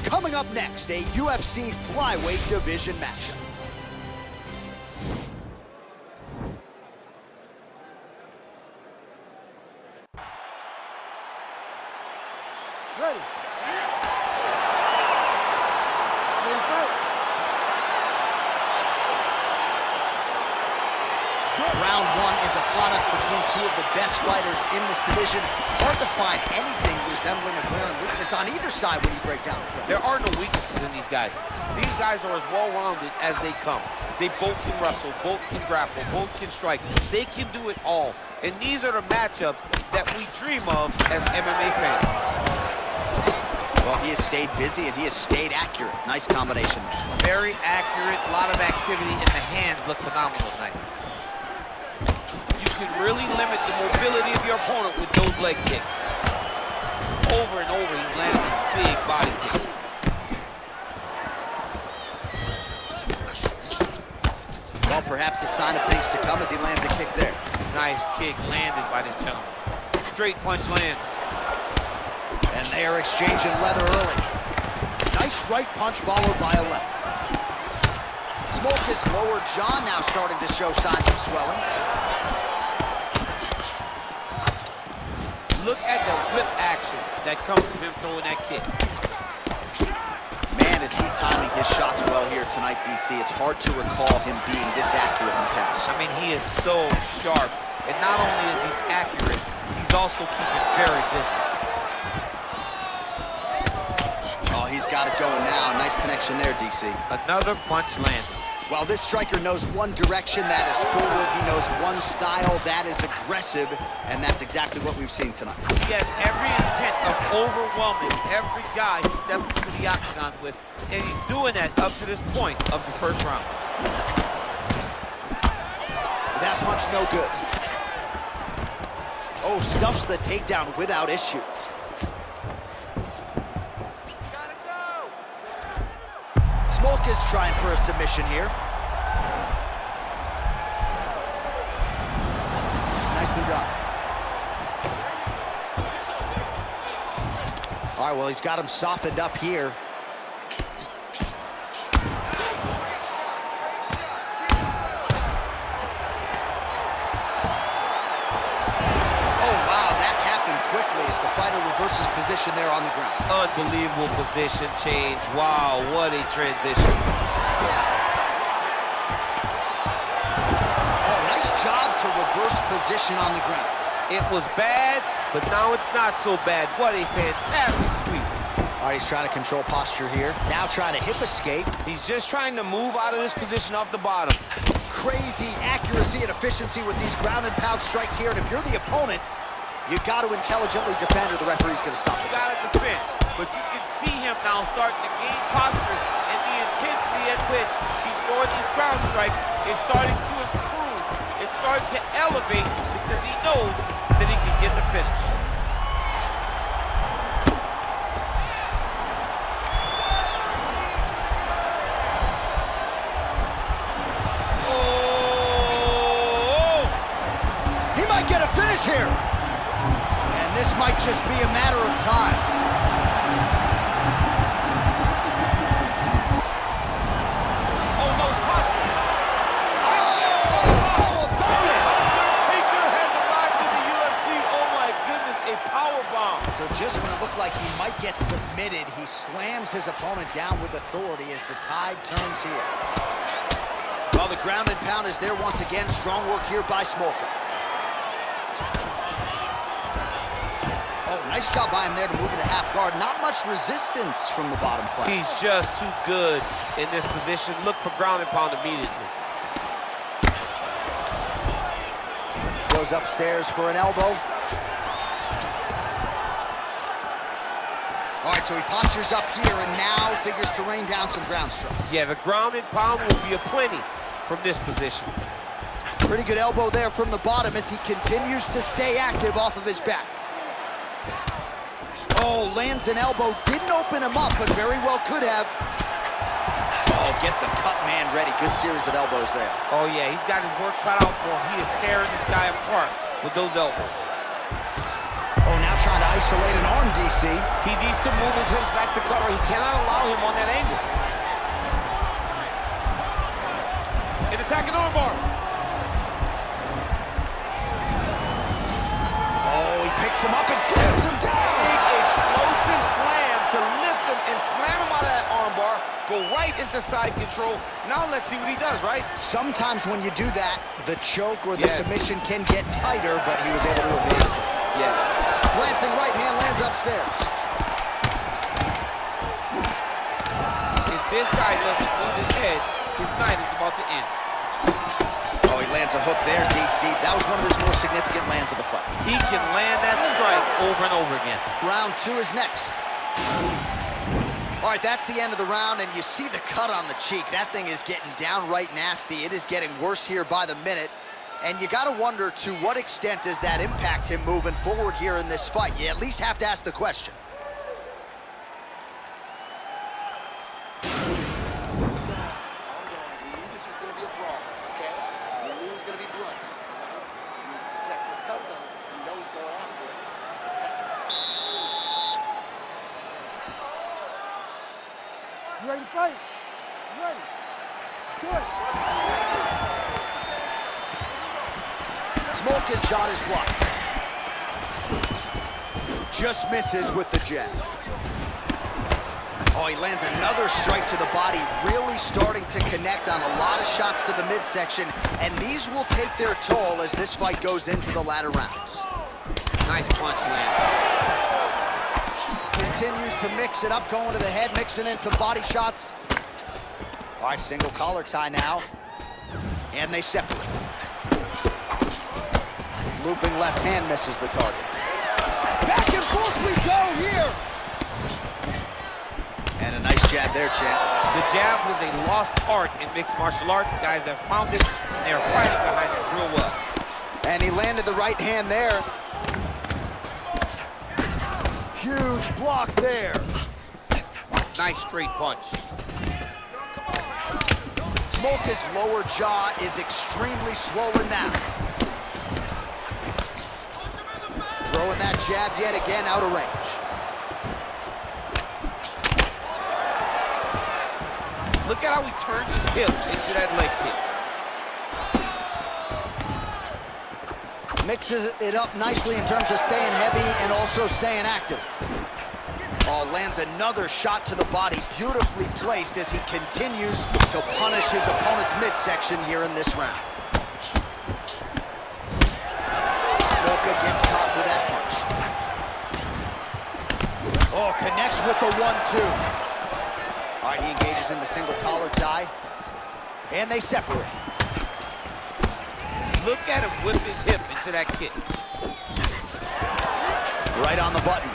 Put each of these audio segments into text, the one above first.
Coming up next, a UFC flyweight division matchup. Ready. Round one is upon us between two of the best fighters in this division. Hard to find anything resembling a glaring weakness on either side when you break down the field. There are no weaknesses in these guys. These guys are as well-rounded as they come. They both can wrestle, both can grapple, both can strike. They can do it all. And these are the matchups that we dream of as MMA fans. Well, he has stayed busy and he has stayed accurate. Nice combination there. Very accurate, a lot of activity, and the hands look phenomenal tonight. You can really limit the mobility of your opponent with those leg kicks. Over and over, he's landing these big body kicks. Well, perhaps a sign of things to come as he lands a kick there. Nice kick landed by this gentleman. Straight punch lands. And they are exchanging leather early. Nice right punch followed by a left. Smolka's lower jaw now starting to show signs of swelling. Look at the whip action that comes from him throwing that kick. Man, is he timing his shots well here tonight, DC. It's hard to recall him being this accurate in the past. I mean, he is so sharp. And not only is he accurate, he's also keeping very busy. Oh, he's got it going now. Nice connection there, DC. Another punch landed. While this striker knows one direction, that is forward. He knows one style, that is aggressive, and that's exactly what we've seen tonight. He has every intent of overwhelming every guy he steps into the octagon with, and he's doing that up to this point of the first round. That punch no good. Oh, stuffs the takedown without issue. Smolka's trying for a submission here. Nicely done. All right, well, he's got him softened up here. Quickly as the fighter reverses position there on the ground. Unbelievable position change. Wow, what a transition. Oh, nice job to reverse position on the ground. It was bad, but now it's not so bad. What a fantastic sweep. All right, he's trying to control posture here. Now trying to hip escape. He's just trying to move out of this position off the bottom. Crazy accuracy and efficiency with these ground and pound strikes here, and if you're the opponent, you got to intelligently defend or the referee's going to stop it. You got to defend, but you can see him now starting to gain posture, and the intensity at which he's throwing these ground strikes is starting to improve. It's starting to elevate because he knows that he can get the finish. Oh! He might get a finish here. This might just be a matter of time. Oh, no, it's possible. Oh, Taker has arrived in the UFC. Oh, my goodness, a powerbomb. So just when it looked like he might get submitted, he slams his opponent down with authority as the tide turns here. Well, the ground and pound is there once again. Strong work here by Smolka. Nice job by him there to move into half guard. Not much resistance from the bottom fight. He's just too good in this position. Look for ground and pound immediately. Goes upstairs for an elbow. All right, so he postures up here and now figures to rain down some ground strikes. Yeah, the ground and pound will be aplenty from this position. Pretty good elbow there from the bottom as he continues to stay active off of his back. Oh, lands an elbow. Didn't open him up, but very well could have. Oh, get the cut man ready. Good series of elbows there. Oh, yeah, he's got his work cut out for him. He is tearing this guy apart with those elbows. Oh, now trying to isolate an arm, DC. He needs to move his hips back to cut counter. He cannot allow him on that angle. An attacking armbar. Oh, he picks him up and slams him down. Big explosive slam to lift him and slam him out of that armbar. Go right into side control. Now let's see what he does, right? Sometimes when you do that, the choke or the submission can get tighter, but he was able to evade it. Yes. Glancing right hand lands upstairs. If this guy doesn't move his head, his night is about to end. Oh, he lands a hook there, DC. That was one of his more significant lands of the fight. He can land that strike over and over again. Round 2 is next. All right, that's the end of the round, and you see the cut on the cheek. That thing is getting downright nasty. It is getting worse here by the minute. And you got to wonder, to what extent does that impact him moving forward here in this fight? You at least have to ask the question. You ready to fight? You ready? Good. Smolka's shot is blocked. Just misses with the jab. Oh, he lands another strike to the body, really starting to connect on a lot of shots to the midsection, and these will take their toll as this fight goes into the latter rounds. Nice punch land. Continues to mix it up, going to the head, mixing in some body shots. All right, single collar tie now. And they separate. Looping left hand misses the target. Back and forth we go here. And a nice jab there, champ. The jab was a lost art in mixed martial arts. Guys have found it, and they're fighting behind it real well. And he landed the right hand there. Huge block there. Nice straight punch. Smolka's lower jaw is extremely swollen now. Throwing that jab yet again out of range. Look at how he turned his hip into that leg kick. Mixes it up nicely in terms of staying heavy and also staying active. Oh, lands another shot to the body, beautifully placed as he continues to punish his opponent's midsection here in this round. Smolka gets caught with that punch. Oh, connects with the 1-2. All right, he engages in the single collar tie, and they separate. Look at him whip his hip into that kick. Right on the button.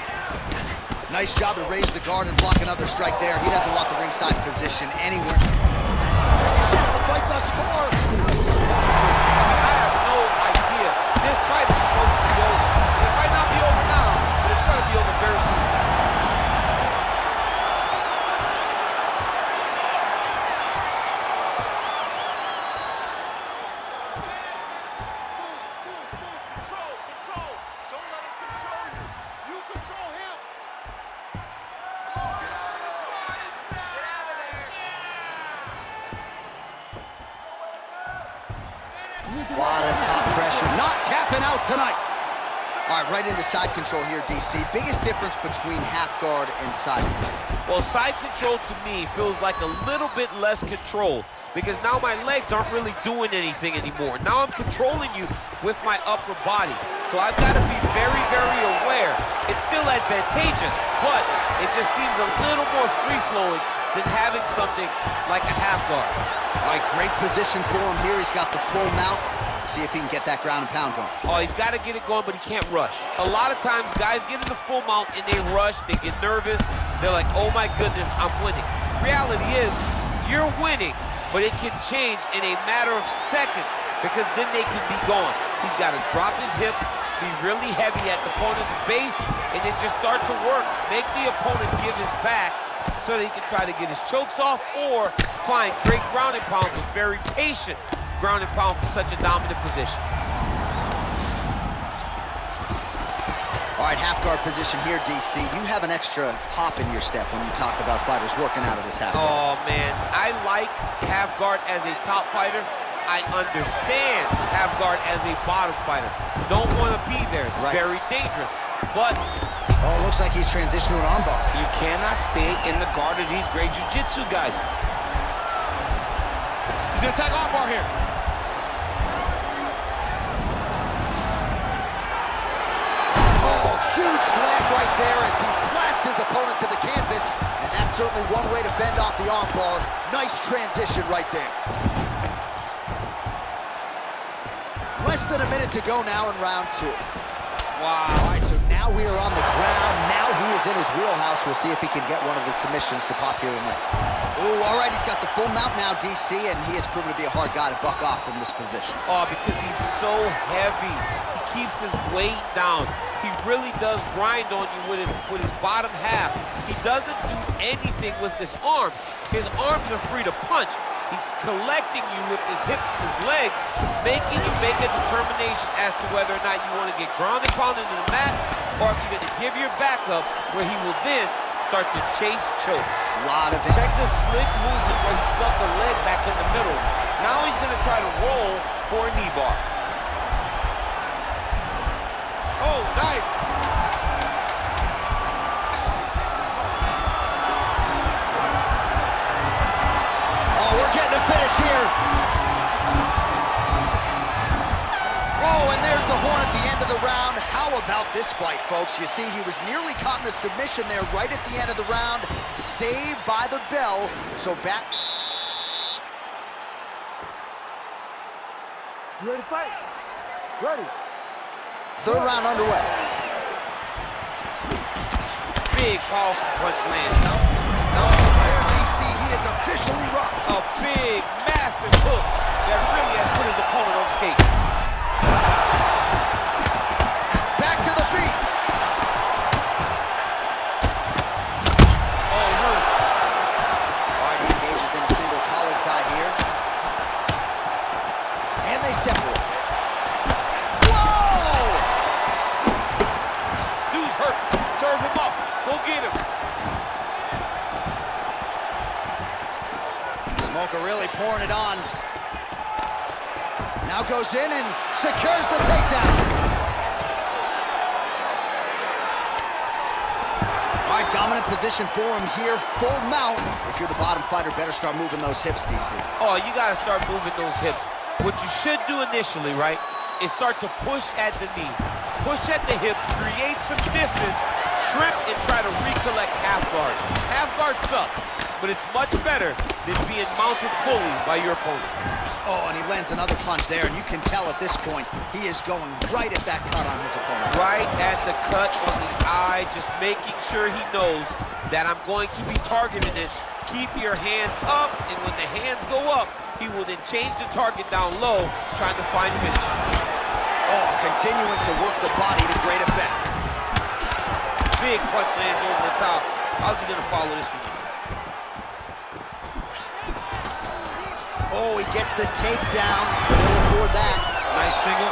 Nice job to raise the guard and block another strike there. He doesn't want the ringside position anywhere. The fight thus far. I have no idea. This fight is supposed to be over. It might not be over now, but it's going to be over very soon. Control. Don't let him control you. You control him. A lot of top pressure. Not tapping out tonight. All right, right into side control here, DC. Biggest difference between half guard and side control. Well, side control to me feels like a little bit less control because now my legs aren't really doing anything anymore. Now I'm controlling you with my upper body. So I've got to be very, very aware. It's still advantageous, but it just seems a little more free-flowing than having something like a half guard. All right, great position for him here. He's got the full mount. See if he can get that ground and pound going. Oh, he's got to get it going, but he can't rush. A lot of times, guys get in the full mount and they rush, they get nervous. They're like, oh my goodness, I'm winning. Reality is, you're winning, but it can change in a matter of seconds because then they can be gone. He's got to drop his hips, be really heavy at the opponent's base, and then just start to work. Make the opponent give his back so that he can try to get his chokes off or find great ground and pound with very patient ground and pound from such a dominant position. All right, half guard position here, DC. You have an extra hop in your step when you talk about fighters working out of this half guard. Oh, man. I like half guard as a top fighter. I understand half guard as a bottom fighter. Don't want to be there. It's very dangerous. But oh, it looks like he's transitioned to an armbar. You cannot stay in the guard of these great jiu-jitsu guys. he's going to attack armbar here. Oh, huge slam right there as he blasts his opponent to the canvas. And that's certainly one way to fend off the armbar. Nice transition right there. Less than a minute to go now in round 2. Wow. All right, so now we are on the ground. Now he is in his wheelhouse. We'll see if he can get one of his submissions to pop here tonight. Ooh, all right, he's got the full mount now, DC, and he has proven to be a hard guy to buck off from this position. Oh, because he's so heavy. He keeps his weight down. He really does grind on you with his bottom half. He doesn't do anything with his arms. His arms are free to punch. He's collecting you with his hips and his legs, making you make a determination as to whether or not you want to get ground and pounded into the mat, or if you're going to give your back up, where he will then start to chase chokes. Check the slick movement where he stuck the leg back in the middle. Now he's going to try to roll for a knee bar. Oh, nice. We're getting a finish here. Oh, and there's the horn at the end of the round. How about this fight, folks? You see, he was nearly caught in a submission there right at the end of the round. Saved by the bell. So back. You ready to fight? Ready. Third round underway. Big, powerful punch land. DC, he is officially rocked. A big, massive hook that really has put his opponent on skates. Back to the feet. Oh, he hurt. All right, he engages in a single collar tie here. And they separate. Whoa! Dude's hurt. Serve him up. Go get him. Smolka really pouring it on. Now goes in and secures the takedown. All right, dominant position for him here, full mount. If you're the bottom fighter, better start moving those hips, DC. Oh, you got to start moving those hips. What you should do initially, right, is start to push at the knees. Push at the hips, create some distance, shrimp, and try to recollect half guard. Half guard sucks, but it's much better than being mounted fully by your opponent. Oh, and he lands another punch there, and you can tell at this point, he is going right at that cut on his opponent. Right at the cut on the eye, just making sure he knows that I'm going to be targeting it. Keep your hands up, and when the hands go up, he will then change the target down low, trying to find finish. Oh, continuing to work the body to great effect. Big punch lands over the top. How's he gonna follow this one? Oh, he gets the takedown. He'll afford that. Nice single.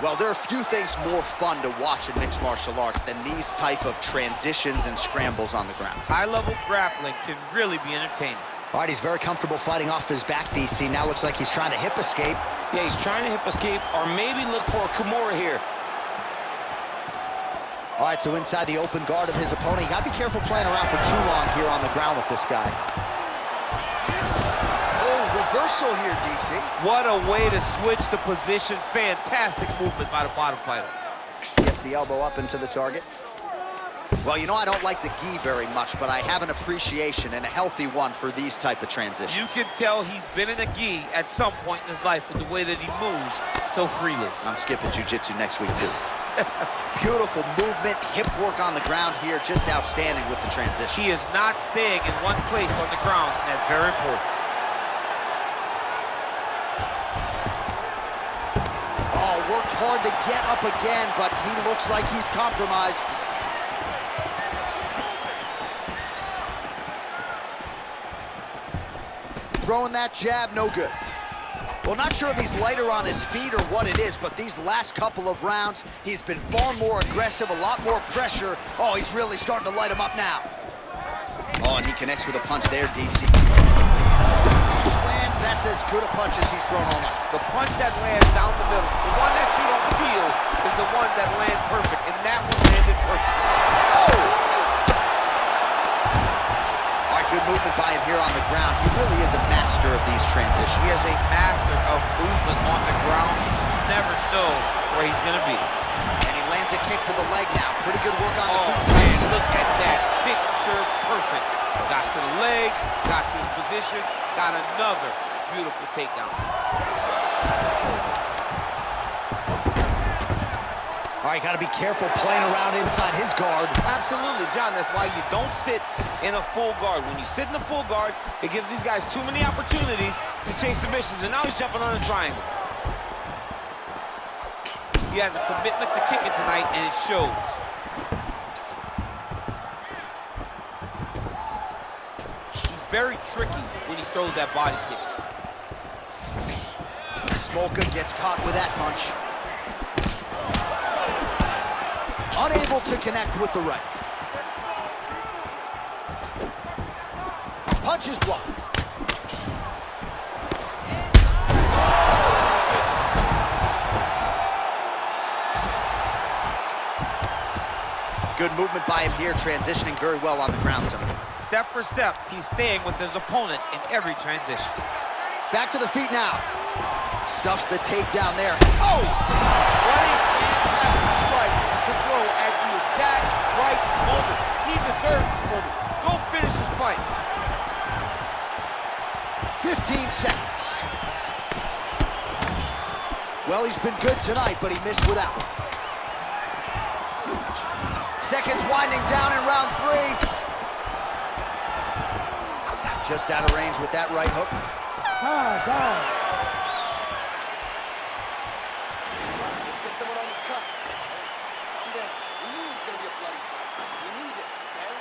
Well, there are few things more fun to watch in mixed martial arts than these type of transitions and scrambles on the ground. High-level grappling can really be entertaining. All right, he's very comfortable fighting off his back, DC. Now looks like he's trying to hip escape. Yeah, he's trying to hip escape or maybe look for a Kimura here. All right, so inside the open guard of his opponent. You got to be careful playing around for too long here on the ground with this guy. Oh, reversal here, DC. What a way to switch the position. Fantastic movement by the bottom fighter. Gets the elbow up into the target. Well, you know, I don't like the gi very much, but I have an appreciation and a healthy one for these type of transitions. You can tell he's been in a gi at some point in his life with the way that he moves so freely. I'm skipping jiu-jitsu next week, too. Beautiful movement, hip work on the ground here, just outstanding with the transitions. He is not staying in one place on the ground, and that's very important. Oh, worked hard to get up again, but he looks like he's compromised. Throwing that jab, no good. Well, not sure if he's lighter on his feet or what it is, but these last couple of rounds, he's been far more aggressive, a lot more pressure. Oh, he's really starting to light him up now. Oh, and he connects with a punch there, DC. Lands, that's as good a punch as he's thrown all night. The punch that lands down the middle, the one that you don't feel, is the ones that land perfect, and that one landed perfect. Oh! All right, good movement by him here on the ground. He really is a master of these transitions. He is a master of movement on the ground. You never know where he's going to be. And he lands a kick to the leg now. Pretty good work on the feet Oh, tonight. man, look at that. Picture perfect. Got to the leg, got to his position, got another beautiful takedown. All right, got to be careful playing around inside his guard. Absolutely, John. That's why you don't sit in a full guard. When you sit in a full guard, it gives these guys too many opportunities to chase submissions, and now he's jumping on a triangle. He has a commitment to kicking tonight, and it shows. He's very tricky when he throws that body kick. Smolka gets caught with that punch. Unable to connect with the right. Punch is blocked. Good movement by him here, transitioning very well on the ground tonight. Step for step, he's staying with his opponent in every transition. Back to the feet now. Stuffs the takedown there. Oh! What a fantastic strike to throw at the exact right moment. He deserves this moment. Go finish this fight. 15 seconds. Well, he's been good tonight, but he missed without. Seconds winding down in round 3. Just out of range with that right hook. Down. Let's get someone on this cut. Calm down. We knew it was going to be a bloody fight. We knew this, okay?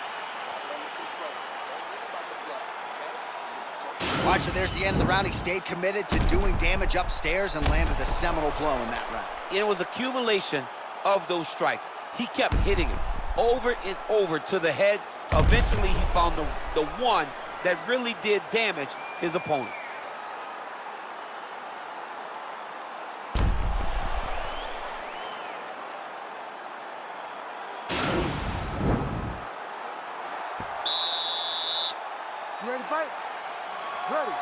Got it under control. Don't worry about the blood, okay? All right, so there's the end of the round. He stayed committed to doing damage upstairs and landed a seminal blow in that round. It was accumulation of those strikes. He kept hitting him over and over to the head. Eventually, he found the one that really did damage his opponent. You ready to fight? Ready.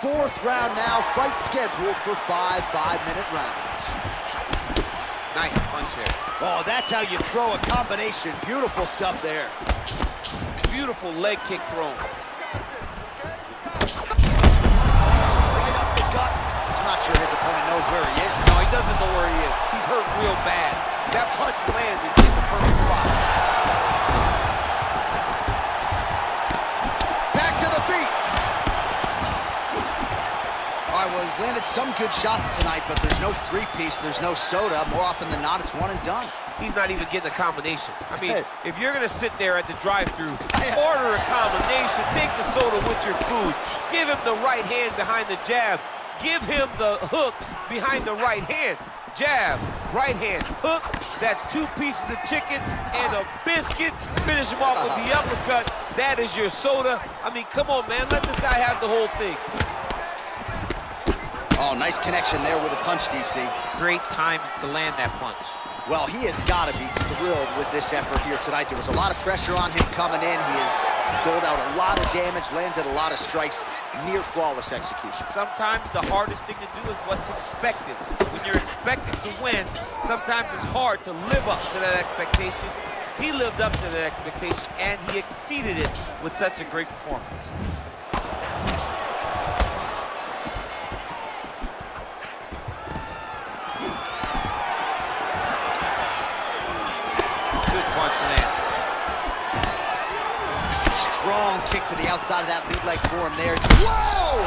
4th round now, fight scheduled for 5 5-minute rounds. Nice punch there. Oh, that's how you throw a combination. Beautiful stuff there. Beautiful leg kick thrown. Right up the gut. I'm not sure his opponent knows where he is. No, he doesn't know where he is. He's hurt real bad. That punch landed in the perfect spot. Back to the feet. All right, well, he's landed some good shots tonight, but there's no three-piece, there's no soda. More often than not, it's one and done. He's not even getting a combination. I mean, if you're going to sit there at the drive-thru, Yeah. order a combination, take the soda with your food, give him the right hand behind the jab, give him the hook behind the right hand. Jab, right hand, hook. That's 2 pieces of chicken and a biscuit. Finish him off with the uppercut. That is your soda. I mean, come on, man. Let this guy have the whole thing. Oh, nice connection there with a punch, DC. Great time to land that punch. Well, he has got to be thrilled with this effort here tonight. There was a lot of pressure on him coming in. He has doled out a lot of damage, landed a lot of strikes, near flawless execution. Sometimes the hardest thing to do is what's expected. When you're expected to win, sometimes it's hard to live up to that expectation. He lived up to that expectation, and he exceeded it with such a great performance. Good punch land. Strong kick to the outside of that lead leg for him there. Whoa!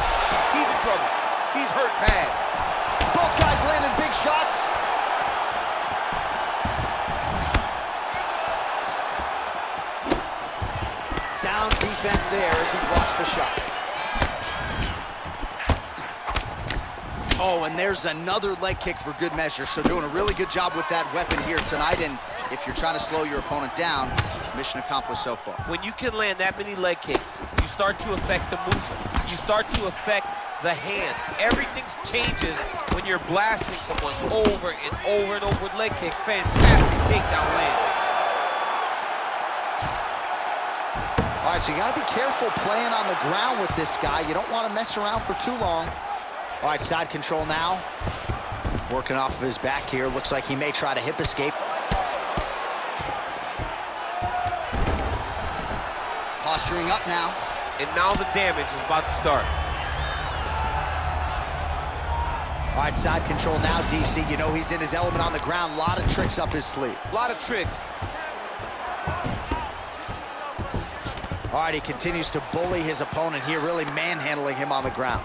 He's in trouble. He's hurt bad. Both guys landing big shots. Sound defense there as he blocks the shot. Oh, and there's another leg kick for good measure. So doing a really good job with that weapon here tonight. And if you're trying to slow your opponent down, mission accomplished so far. When you can land that many leg kicks, you start to affect the movement. You start to affect the hands. Everything changes when you're blasting someone over and over and over with leg kicks. Fantastic takedown land. All right, so you got to be careful playing on the ground with this guy. You don't want to mess around for too long. All right, side control now. Working off of his back here. Looks like he may try to hip escape. Posturing up now. And now the damage is about to start. All right, side control now, DC. You know he's in his element on the ground. A lot of tricks up his sleeve. A lot of tricks. All right, he continues to bully his opponent here, really manhandling him on the ground.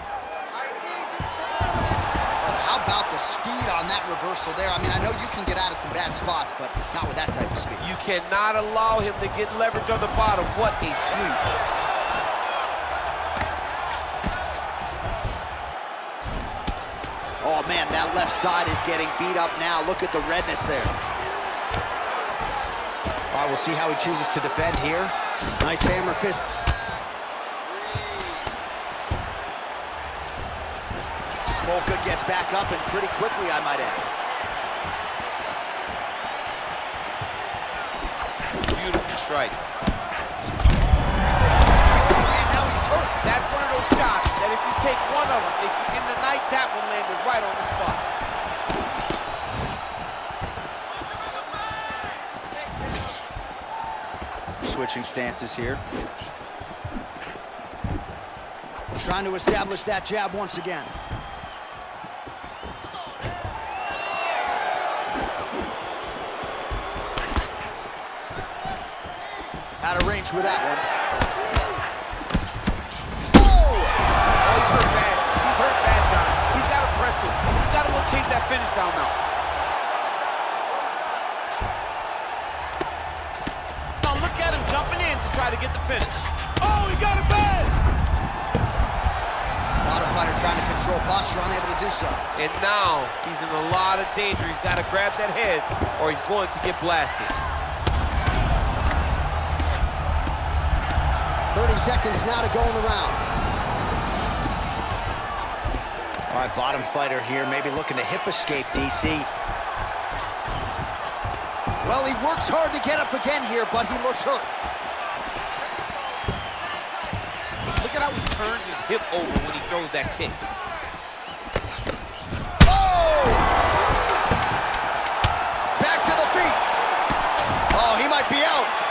Oh, how about the speed on that reversal there? I mean, I know you can get out of some bad spots, but not with that type of speed. You cannot allow him to get leverage on the bottom. What a sweep. Oh, man, that left side is getting beat up now. Look at the redness there. All right, we'll see how he chooses to defend here. Nice hammer fist. Smolka gets back up, and pretty quickly, I might add. Beautiful strike. And now he's hurt. That's one of those shots that if you take one of them, if you in the night, that one landed right on the spot. Switching stances here. Trying to establish that jab once again. Out of range with that one. Oh! Oh, he's hurt bad. He's hurt bad, John. He's got to press him. He's got to go chase that finish down now. Now look at him jumping in to try to get the finish. Oh, he got it bad! Bottom fighter trying to control posture, unable to do so. And now he's in a lot of danger. He's got to grab that head or he's going to get blasted. 30 seconds now to go in the round. All right, bottom fighter here, maybe looking to hip escape, DC. Well, he works hard to get up again here, but he looks hurt. Look at how he turns his hip over when he throws that kick. Oh! Back to the feet. Oh, he might be out.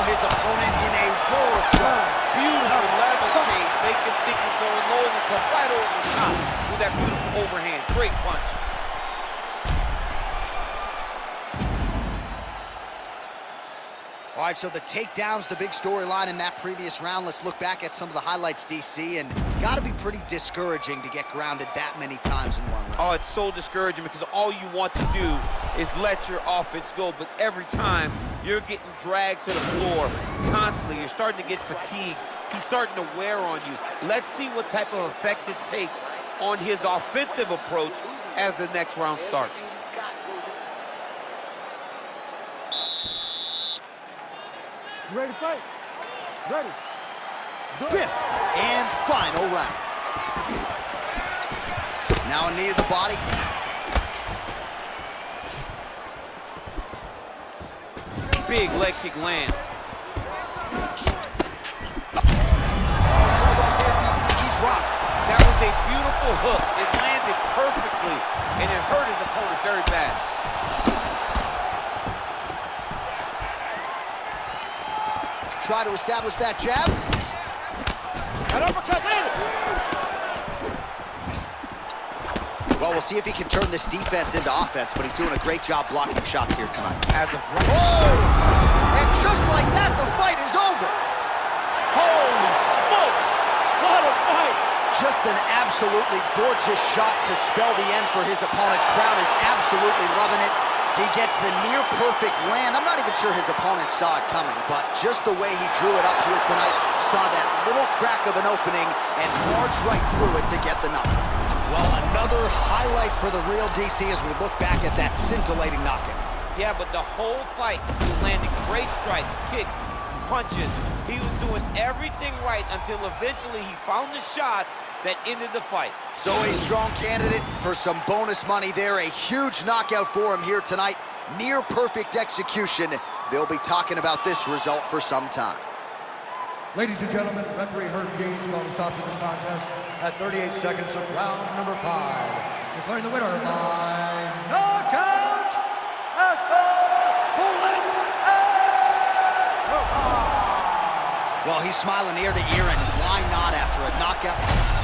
His opponent in a world of trouble. Beautiful level change. Make him think he's going low and come right over the top with that beautiful overhand. Great punch. All right, so the takedown's the big storyline in that previous round. Let's look back at some of the highlights, DC, and got to be pretty discouraging to get grounded that many times in one round. Oh, it's so discouraging because all you want to do is let your offense go, but every time you're getting dragged to the floor constantly. You're starting to get fatigued. He's starting to wear on you. Let's see what type of effect it takes on his offensive approach as the next round starts. You ready to fight? Ready. Fifth and final round. Now a knee to the body. Big leg kick land. He's rocked. That was a beautiful hook. It landed perfectly, and it hurt his opponent very bad. Try to establish that jab. An uppercut landed. Well, we'll see if he can turn this defense into offense, but he's doing a great job blocking shots here tonight. As of Oh! And just like that, the fight is over. holy smokes! What a fight! Just an absolutely gorgeous shot to spell the end for his opponent. Crowd is absolutely loving it. He gets the near-perfect land. I'm not even sure his opponent saw it coming, but just the way he drew it up here tonight, saw that little crack of an opening and marched right through it to get the knockout. Well, another highlight for the real DC as we look back at that scintillating knockout. Yeah, but the whole fight, he was landing great strikes, kicks, punches. He was doing everything right until eventually he found the shot that ended the fight. So a strong candidate for some bonus money there. A huge knockout for him here tonight. Near perfect execution. They'll be talking about this result for some time. Ladies and gentlemen, referee Herb Gaines called a stop to this contest at 38 seconds of round number 5. Declaring the winner by knockout, Askar. Well, he's smiling ear to ear, and why not after a knockout?